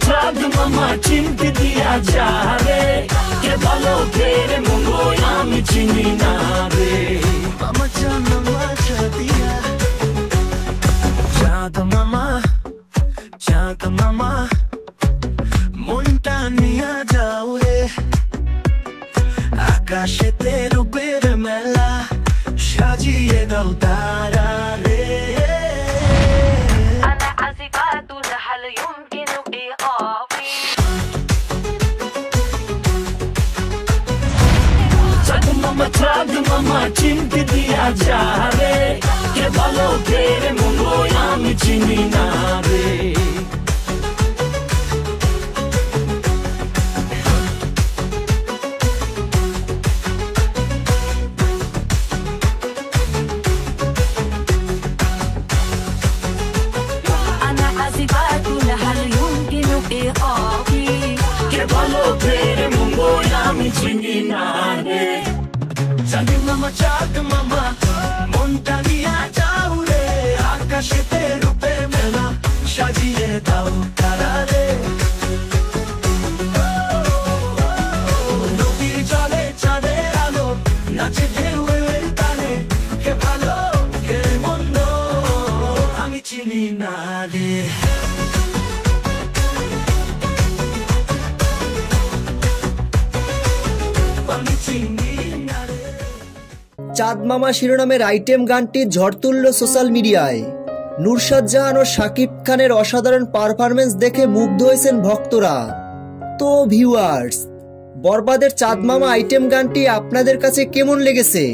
চাঁদ মামা চিনতে দিয়া যা রে, কে ভালো কে রে মঙ্গল আমি চিনি না রে। মামা চাঁদ মামা দিয়া চাঁদ মামা, চাঁদ মামা মনটা নিয়া যাও রে, আকাশেতে রূপের মেলা সাজিয়ে দাও তারা রে। أنا عازفات هل يمكن إيقافي؟ চাঁদ মামা চিনতে দিয়া যা রে, কে ভালো কে রে মঙ্গল আমি চিনি না রে। أنا عازفات هل يمكن إيقافي؟ কে ভালো কে রে মঙ্গল আমি চিনি না রে। চাঁদ মামা মনটা নিয়া যাও রে, আকাশেতে রূপের মেলা সাজিয়ে দাও তারা রে। নদীর জলে চাঁদের আলো নাচে ঢেউয়ের তালে, কে ভালো কে মন্দ আমি চিনি না রে। আমি চিনি না রে। চাঁদ মামা শিরোনামের আইটেম গানটি ঝড় তুলল সোশ্যাল মিডিয়ায়। নুরশাদ জাহান ও শাকিব খানের অসাধারণ পারফরমেন্স দেখে মুগ্ধ হয়েছেন ভক্তরা। তো ভিউয়ার্স, বরবাদের চাঁদ মামা আইটেম গানটি আপনাদের কাছে কেমন লেগেছে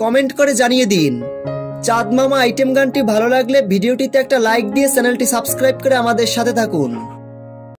কমেন্ট করে জানিয়ে দিন। চাঁদ মামা আইটেম গানটি ভালো লাগলে ভিডিওটিতে একটা লাইক দিয়ে চ্যানেলটি সাবস্ক্রাইব করে আমাদের সাথে থাকুন।